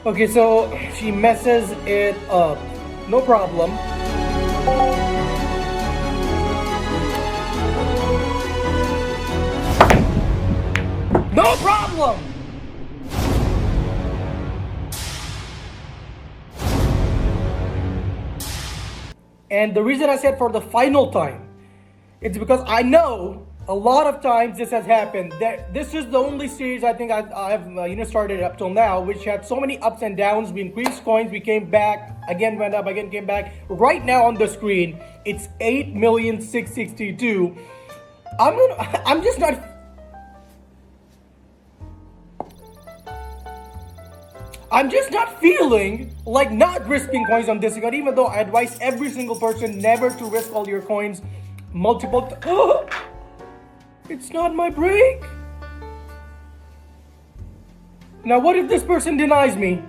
Okay, so she messes it up. No problem. No problem! And the reason I said for the final time, it's because I know a lot of times this has happened. That this is the only series I think I've started up till now, which had so many ups and downs. We increased coins, we came back, again went up, again came back. Right now on the screen, it's 8,662,000. I'm just not. I'm just not feeling like not risking coins on this account, even though I advise every single person never to risk all your coins multiple It's not my break. Now what if this person denies me?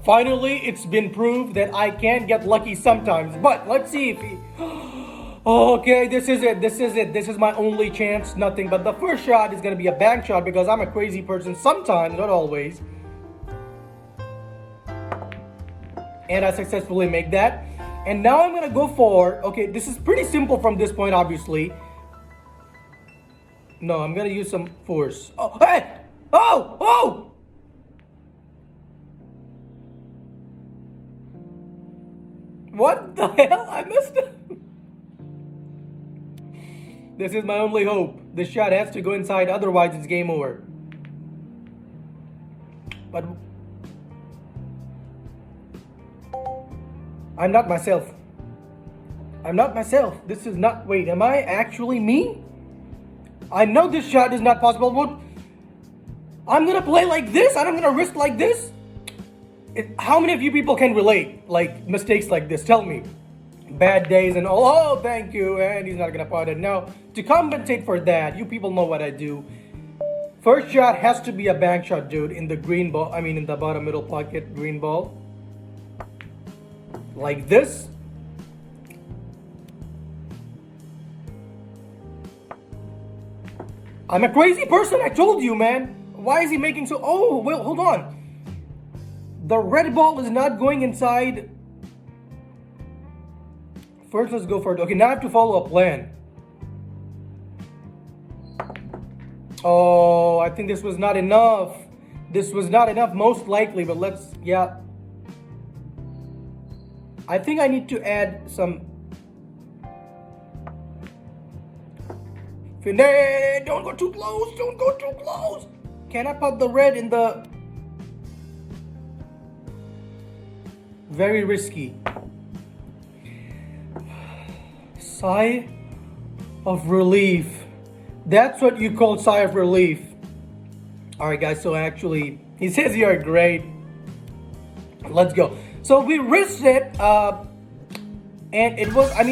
Finally, it's been proved that I can get lucky sometimes. But let's see if he... Okay, this is it. This is it. This is my only chance. Nothing but the first shot is going to be a bank shot because I'm a crazy person sometimes, not always. And I successfully make that. And now I'm going to go for... Okay, this is pretty simple from this point, obviously. No, I'm going to use some force. Oh, hey! Oh! Oh! What the hell? I missed it. This is my only hope. This shot has to go inside, otherwise it's game over. But I'm not myself. I'm not myself. This is not... Wait, am I actually me? I know this shot is not possible, but I'm gonna play like this? I'm gonna risk like this? How many of you people can relate, like, mistakes like this? Tell me. Bad days and all. Oh, thank you. And he's not gonna pot it. Now, to compensate for that, you people know what I do. First shot has to be a bank shot, dude, in the green ball. I mean, in the bottom middle pocket, green ball. Like this. I'm a crazy person, I told you, man. Why is he making so... Oh, well, hold on. The red ball is not going inside. First, let's go for it. Okay, now I have to follow a plan. Oh, I think this was not enough. This was not enough, most likely, but let's... Yeah. I think I need to add some... Don't go too close. Don't go too close. Can I put the red in the... Very risky. Sigh of relief. That's what you call sigh of relief. Alright guys, so actually, he says you're great. Let's go. So we risked it, and it was, I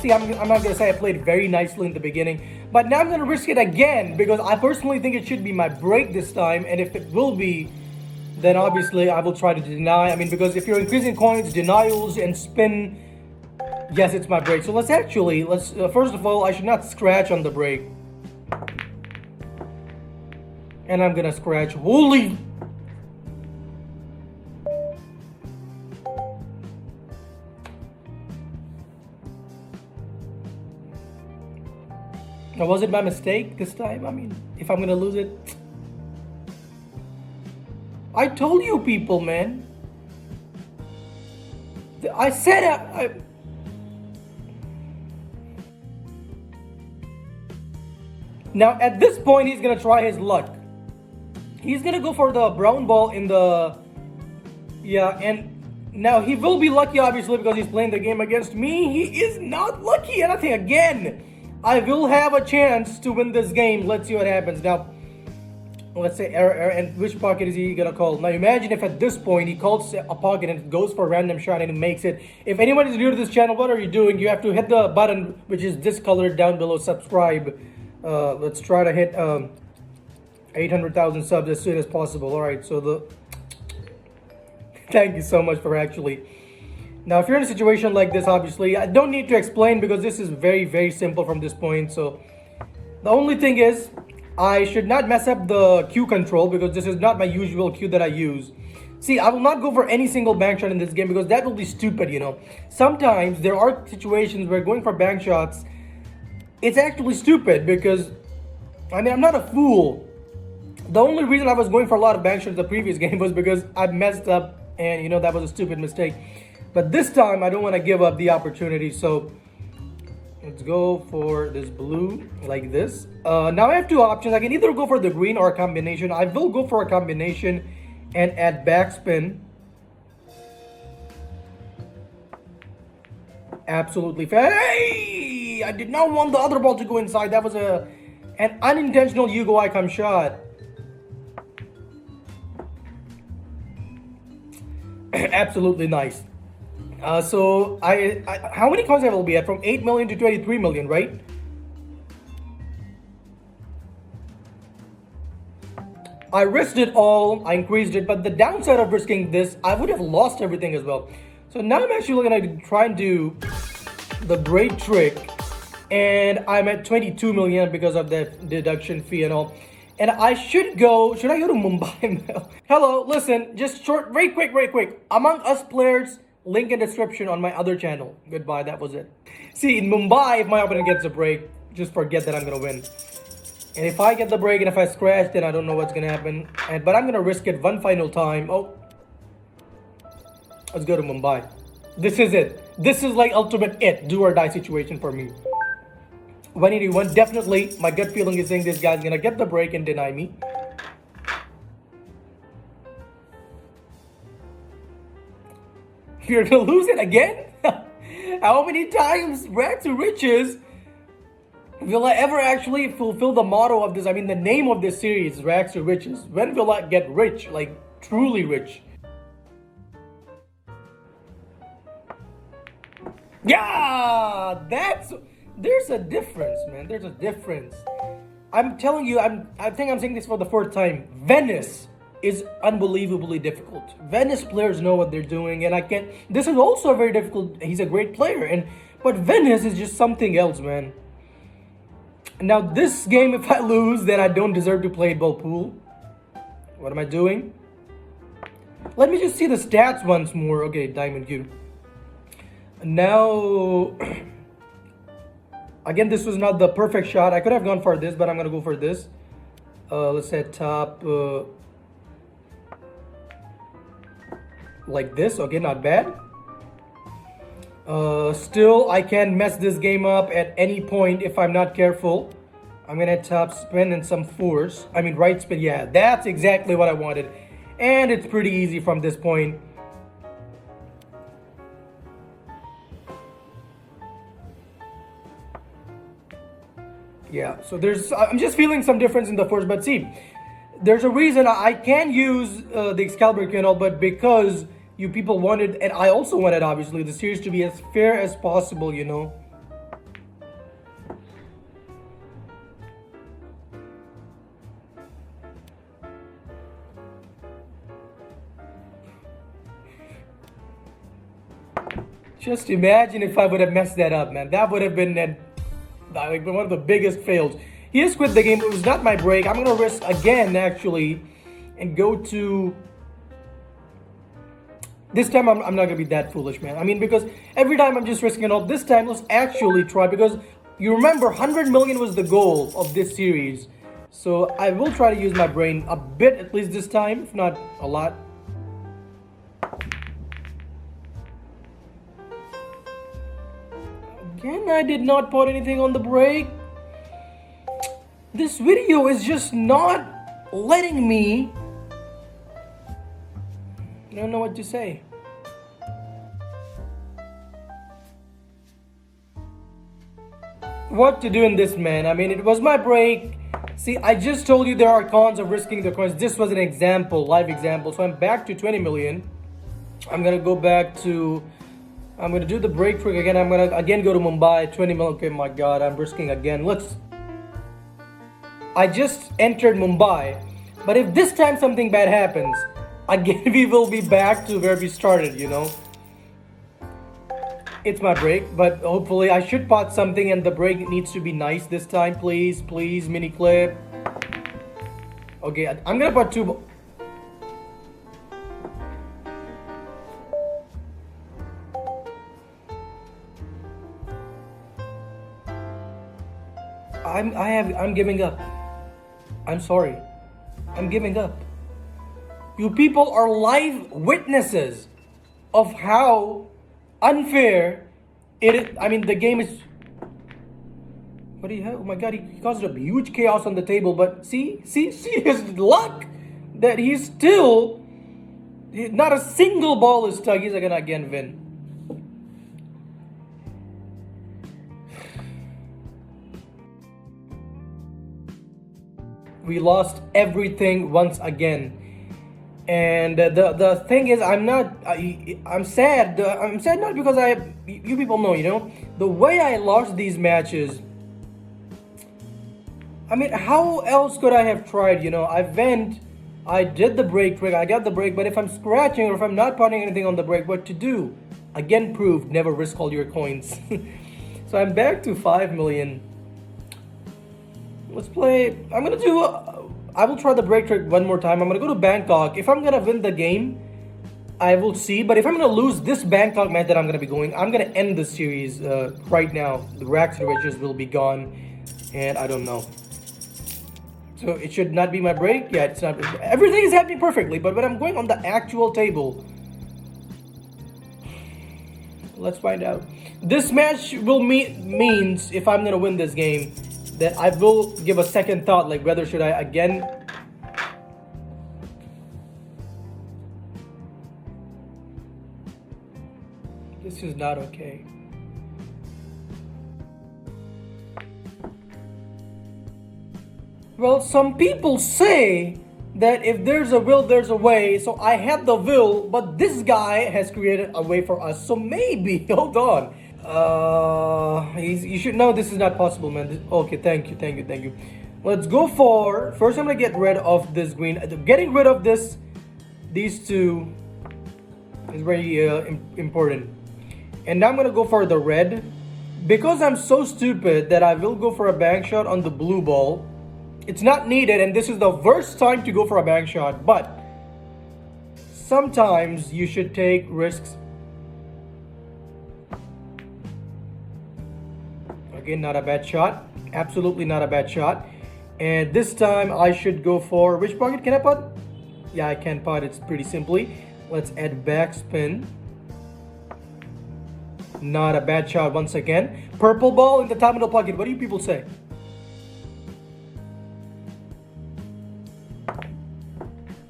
see, I'm not gonna say I played very nicely in the beginning, but now I'm gonna risk it again, because I personally think it should be my break this time, and if it will be, then obviously I will try to deny. I mean, because if you're increasing coins, denials, and spin, yes, it's my break. So let's first of all, I should not scratch on the break. And I'm gonna scratch. Holy... Now, was it my mistake this time? I mean, if I'm gonna lose it... I told you people, man. I said Now, at this point, he's gonna try his luck. He's gonna go for the brown ball in the... Yeah, and now he will be lucky, obviously, because he's playing the game against me. He is not lucky, and I think, again, I will have a chance to win this game. Let's see what happens. Now, let's say error, and which pocket is he gonna call? Now imagine if at this point he calls a pocket and goes for a random shot and he makes it. If anyone is new to this channel, what are you doing? You have to hit the button which is discolored down below, subscribe. Let's try to hit 800,000 subs as soon as possible. All right, so thank you so much for actually Now, if you're in a situation like this, obviously, I don't need to explain because this is very, very simple from this point. So the only thing is, I should not mess up the Q control because this is not my usual Q that I use. See, I will not go for any single bank shot in this game because that will be stupid, you know. Sometimes there are situations where going for bank shots, it's actually stupid because, I mean, I'm not a fool. The only reason I was going for a lot of bank shots in the previous game was because I messed up and, you know, that was a stupid mistake. But this time, I don't want to give up the opportunity, so let's go for this blue like this. Now I have two options. I can either go for the green or a combination. I will go for a combination and add backspin. Absolutely. Hey! I did not want the other ball to go inside. That was an unintentional Yugo Icon shot. Absolutely nice. So I how many coins I will be at? From 8 million to 23 million, right? I risked it all, I increased it, but the downside of risking this, I would have lost everything as well. So now I'm actually gonna try and do the great trick, and I'm at 22 million because of that deduction fee and all. And I should I go to Mumbai? Hello, listen, just short, very quick. Among Us players, link in description on my other channel. Goodbye, that was it. See, in Mumbai, if my opponent gets a break, just forget that I'm gonna win. And if I get the break and if I scratch, then I don't know what's gonna happen. But I'm gonna risk it one final time. Oh, let's go to Mumbai. This is it. This is like ultimate do or die situation for me. 181, definitely. My gut feeling is saying this guy's gonna get the break and deny me. You're gonna lose it again? How many times? Rags to riches. Will I ever actually fulfill the motto of this? I mean, the name of this series, Rags to Riches. When will I get rich? Like, truly rich? Yeah! There's a difference, man. There's a difference. I'm telling you, I think I'm saying this for the fourth time. Venice is unbelievably difficult. Venice players know what they're doing, and this is also very difficult. He's a great player, but Venice is just something else, man. Now this game, if I lose, then I don't deserve to play ball pool. What am I doing? Let me just see the stats once more. Okay, Diamond Q. Now, again, this was not the perfect shot. I could have gone for this, but I'm gonna go for this. Let's set top like this. Okay, not bad. Still, I can mess this game up at any point if I'm not careful. I'm gonna top spin and some force. I mean, right spin. Yeah, that's exactly what I wanted. And it's pretty easy from this point. Yeah, so I'm just feeling some difference in the force, but see, there's a reason I can use the Excalibur Q and all, but because you people wanted, and I also wanted, obviously, the series to be as fair as possible, you know. Just imagine if I would have messed that up, man. That would have been like one of the biggest fails. He has quit the game. It was not my break. I'm gonna risk again, actually, and go to. This time I'm not gonna be that foolish, man. I mean, because every time I'm just risking it all. This time let's actually try, because you remember 100 million was the goal of this series. So I will try to use my brain a bit, at least this time, if not a lot. Again, I did not put anything on the break. This video is just not letting me. I don't know what to say. What to do in this, man? I mean, it was my break. See, I just told you there are cons of risking the coins. This was an example, live example. So I'm back to 20 million. I'm gonna go back to. I'm gonna do the break trick again. I'm gonna again go to Mumbai. 20 million. Okay, my God, I'm risking again. I just entered Mumbai, but if this time something bad happens, again we will be back to where we started, you know. It's my break, but hopefully I should pot something and the break needs to be nice this time. Please, please, mini clip. Okay, I'm gonna put two. I'm giving up. I'm sorry. I'm giving up. You people are live witnesses of how unfair it is. I mean, the game is. What do you have? Oh my god, he caused a huge chaos on the table, but see his luck that he's still. Not a single ball is stuck. He's gonna again win. We lost everything once again, and the thing is, I'm sad. I'm sad not because you people know, the way I lost these matches. I mean, how else could I have tried? I did the break trick, I got the break, but if I'm scratching or if I'm not putting anything on the break, what to do? Again proved, never risk all your coins. So I'm back to 5 million. Let's play. I will try the break trick one more time. I'm gonna go to Bangkok. If I'm gonna win the game, I will see. But if I'm gonna lose this Bangkok match that I'm gonna be going, I'm gonna end the series right now. The racks and riches will be gone, and I don't know. So it should not be my break. Yeah, it's not. Everything is happening perfectly. But when I'm going on the actual table, let's find out. This match will means if I'm gonna win this game, that I will give a second thought, like whether should I again. This is not okay. Well, some people say that if there's a will, there's a way. So I have the will, but this guy has created a way for us. So maybe, hold on. You should know this is not possible, man. Okay, thank you. Let's go for. First, I'm gonna get rid of this green. Getting rid of these two is very important. And now I'm gonna go for the red because I'm so stupid that I will go for a bank shot on the blue ball. It's not needed, and this is the worst time to go for a bank shot. But sometimes you should take risks. Again, not a bad shot. Absolutely not a bad shot. And this time I should go for which pocket can I put? Yeah, I can put. It's pretty simply. Let's add backspin. Not a bad shot once again. Purple ball in the top middle pocket. What do you people say?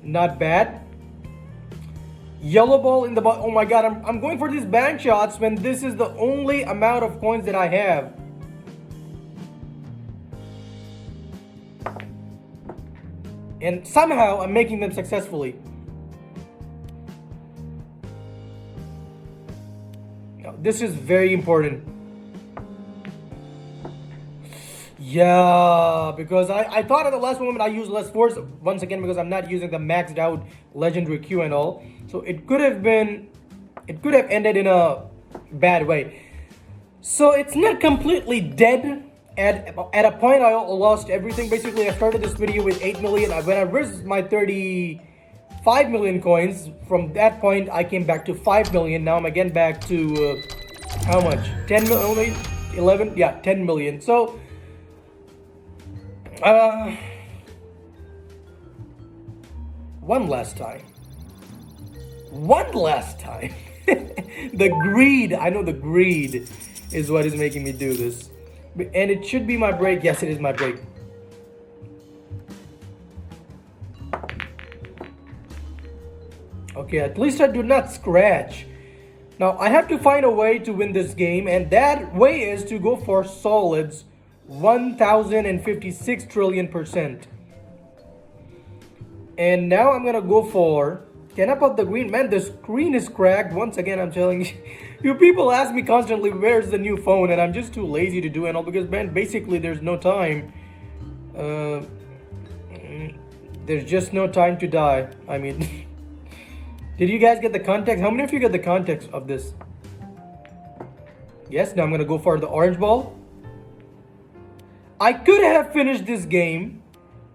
Not bad. Yellow ball in the bottom. Oh my god, I'm going for these bank shots when this is the only amount of coins that I have. And somehow I'm making them successfully. Now, this is very important. Yeah, because I thought at the last moment I used less force once again because I'm not using the maxed out legendary Q and all. So it could have ended in a bad way. So it's not completely dead. At a point I lost everything. Basically I started this video with 8 million. When I risked my 35 million coins, from that point I came back to 5 million. Now I'm again back to how much? 10 million? 11? Yeah, 10 million. So one last time. The greed, I know the greed is what is making me do this. And it should be my break. Yes, it is my break. Okay, at least I do not scratch. Now, I have to find a way to win this game, and that way is to go for solids 1056 trillion%. And now I'm gonna go for. Can I put the green? Man, the screen is cracked. Once again, I'm telling you. You people ask me constantly, where's the new phone? And I'm just too lazy to do it all because, man, basically there's no time. There's just no time to die. I mean, did you guys get the context? How many of you get the context of this? Yes, now I'm gonna go for the orange ball. I could have finished this game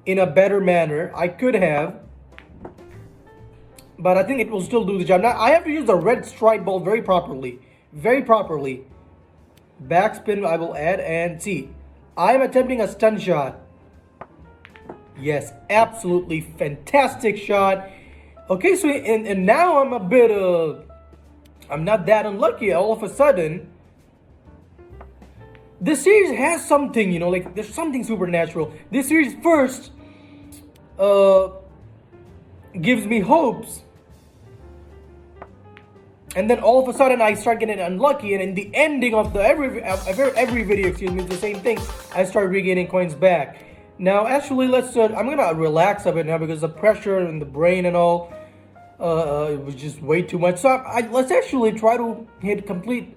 in a better manner. I could have. But I think it will still do the job. Now I have to use the red stripe ball very properly. Very properly. Backspin I will add and see. I am attempting a stun shot. Yes, absolutely fantastic shot. Okay, so and now I'm a bit I'm not that unlucky. All of a sudden, this series has something, you know, like there's something supernatural. This series first gives me hopes, and then all of a sudden I start getting unlucky, and in the ending of the every video, excuse me, it's the same thing. I start regaining coins back. Now, actually, let's. I'm gonna relax a bit now because the pressure in the brain and all, it was just way too much. So let's actually try to hit complete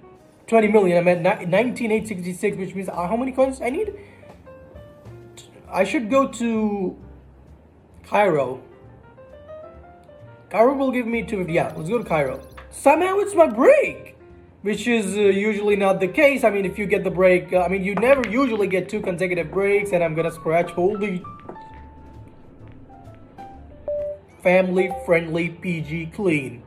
20 million. I'm at 19,866, which means how many coins I need? I should go to Cairo. Cairo will give me 250. Yeah, let's go to Cairo. Somehow it's my break, which is usually not the case. I mean, if you get the break, I mean, you never usually get 2 consecutive breaks, and I'm gonna scratch. Holy. Family friendly, PG clean.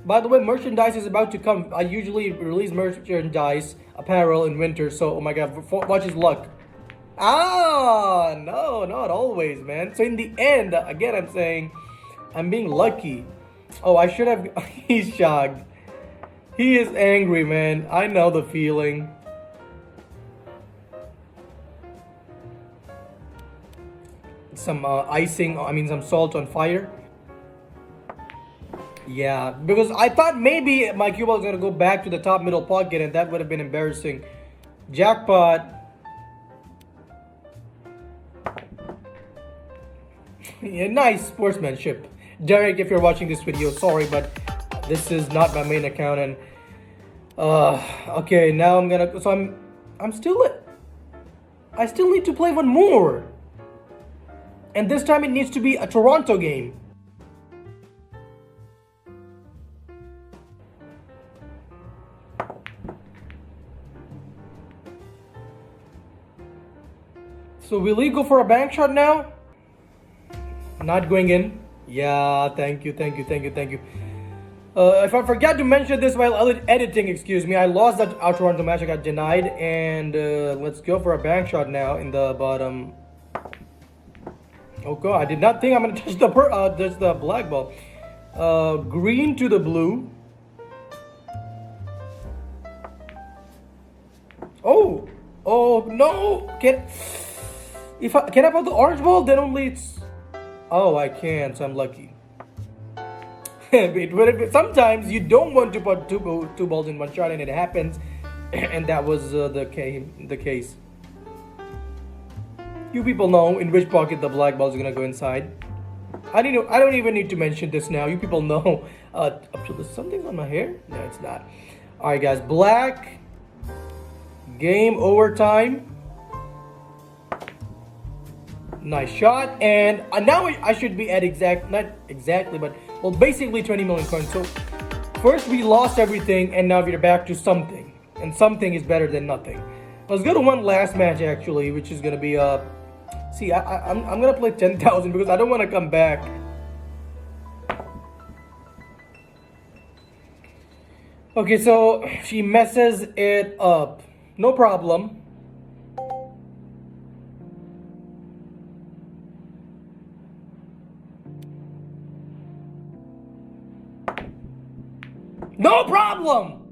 By the way, merchandise is about to come. I usually release merchandise, apparel in winter, so oh my god, watch his luck. Ah, no, not always, man. So in the end, again, I'm saying, I'm being lucky. Oh, I should have. He's shocked. He is angry, man. I know the feeling. Some icing, I mean, some salt on fire. Yeah, because I thought maybe my cue ball was gonna go back to the top middle pocket, and that would have been embarrassing. Jackpot. Yeah, nice sportsmanship. Derek, if you're watching this video, sorry, but this is not my main account, and okay, now I'm gonna, so I'm still, I still need to play one more. And this time it needs to be a Toronto game. So will he go for a bank shot now? Not going in. Yeah, thank you. If I forgot to mention this while editing, excuse me, I lost that Toronto match. I got denied, and let's go for a bank shot now in the bottom. Oh god, I did not think I'm gonna touch the black ball. Green to the blue. Oh no! Can I put the orange ball? Then only it's. Oh, I can, so I'm lucky. Sometimes you don't want to put two balls in one shot, and it happens, and that was the case. You people know in which pocket the black balls are gonna go inside. I don't even need to mention this now. You people know. Up to something's on my hair? No, it's not. All right, guys. Black. Game overtime. Nice shot, and now I should be at not exactly, but well, basically 20 million coins. So first we lost everything, and now we're back to something, and something is better than nothing. Let's go to one last match actually, which is gonna be see, I'm gonna play 10,000 because I don't want to come back. Okay, so she messes it up. No problem. No problem!